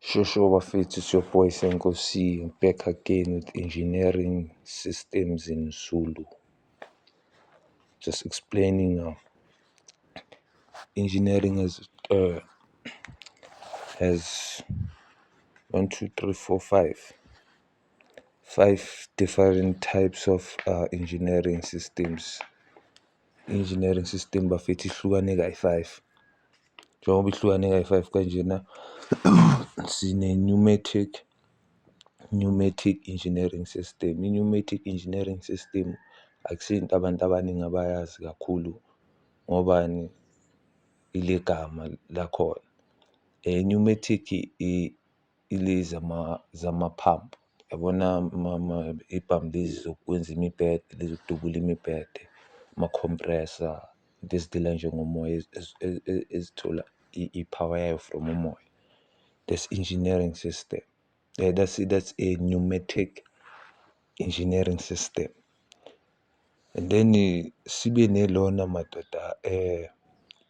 Sure, bafethu, it's your boy Senkosi. I'm back again with engineering systems in Zulu. Just explaining engineering has 1, 2, 3, 4, 5 different types of engineering systems. Engineering system bafethu ihlukane kayi-5. Njengoba ihlukane kayi-5 kanjena sine-pneumatic engineering system. I-pneumatic engineering system akusinto abantu abaningi abayazi kakhulu ngobani ile gama lakhona. Pneumatic ilezi zama-pump, yabona iy'bhamu lezi zokwenza imibhede, lezi zokudubula imibhede, ama-compressor, into ezidila nje ngomoya ezithola i-power yayo from umoya. That's engineering system. That's a pneumatic engineering system. And then sibe nelona madoda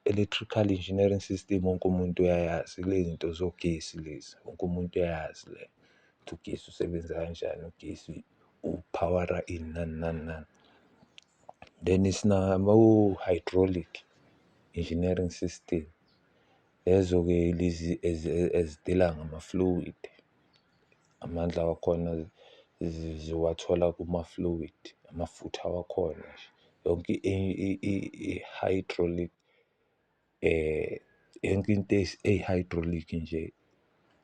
electrical engineering system. Wonke umuntu uyayazi kule zinto zogesi lezi, wonke umuntu uyayazi le ukuthi ugesi usebenza kanjani, ugesi upowera ini nani. Then sinabo-hydraulic engineering system. Lezo-ke lezi ezidila ngama-fluid, amandla wakhona ziwathola kuma-fluid, amafutha wakhona nje. Yonke i-hydraulic yonke into eyi-hydraulic nje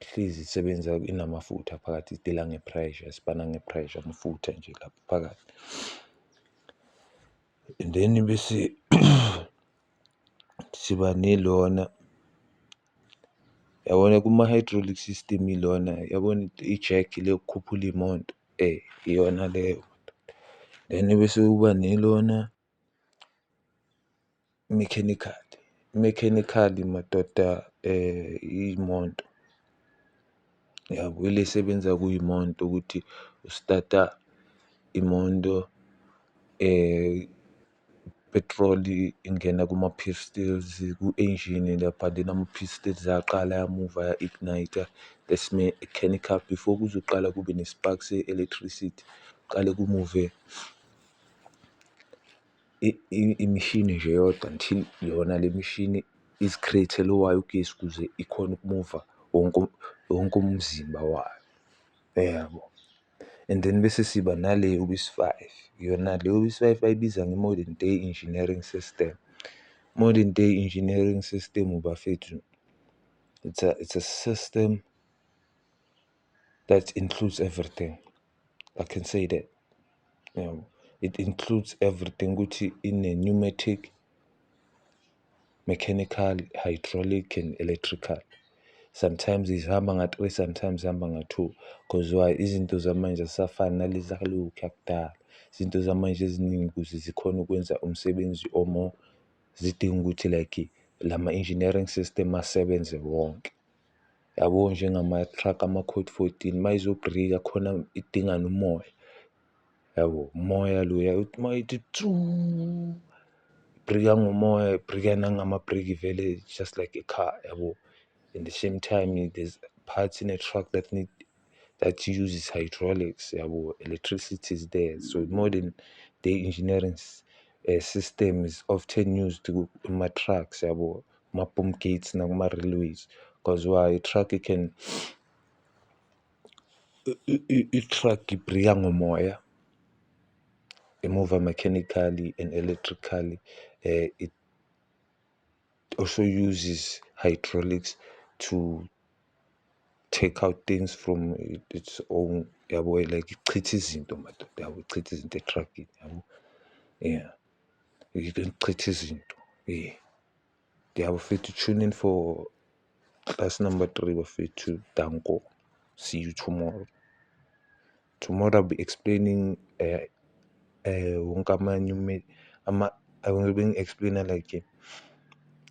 hlezi isebenza inamafutha phakathi, idila nge-pressure, isipana nge-pressure, amafutha nje lapho phakathi. And then bese siba nelona, yabona kuma-hydraulic system ilona, yabona i-jack le yokukhuphula iy'moto, iyona leyo. Then bese kuba nelona mechanical madoda, iy'moto, yabo ile esebenza kuy'moto ukuthi u-start-a imoto, petrol ingena kuma-pistons ku-engine lapha, then ama-pistons ayaqala ayamuva aya-ignite-a. That's mechanical. Before kuze uqala kube ne-spark se-electricity, kuqale kumuve imishini nje yodwa until yona le mishini izi-create-ele owayo ugesi ukuze ikhone ukumuva wonke umzimba wayo, yabo. And then bese siba nale obisi-5, yona le obisi-5 bayibiza nge-modern day engineering system. Modern day engineering system bafethu, it's a system that includes everything. I can say that. It includes everything ukuthi ine-pneumatic, mechanical, hydraulic and electrical. Sometimes zihamba nga-3, sometimes zihamba nga-2. Cause why? Izinto zamanje azisafani nalezi zalokhuya kudala. Izinto zamanje eziningi ukuze zikhone ukwenza umsebenzi o-more, zidinga ukuthi like lama-engineering system asebenze wonke. Yabo njengama-truck, ama-code 14 mayizobhrika khona idinga nomoya, yabo. Umoya loya uthi mayithi tsuu, ibhrika ngomoya, ibhrika nangama-brake vele just like a car, yabo. At the same time, there's parts in a truck that uses hydraulics, yabo. Electricity is there. So modern day engineering system is often used kuma-trucks, yabo, ma-boom gates nakuma-railways. Because why? I-truck ibhrika ngomoya, imuva mechanically and electrically. It also uses hydraulics to take out things from its own, yabo, like ichitha izinto madoda, yabo, ichitha izinto etruckini, yabo. Yeah, ichitha izinto, yabo fethu. Tune in for class number 3 bafethu. Danko. See you tomorrow. Tomorrow I'll be explaining wonke I will be explaining like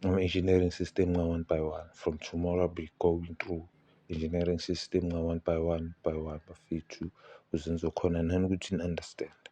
engineering system one by one. From tomorrow I'll be going through engineering system one by one bafethu, ukuze nizokhona nani ukuthi ni-understand.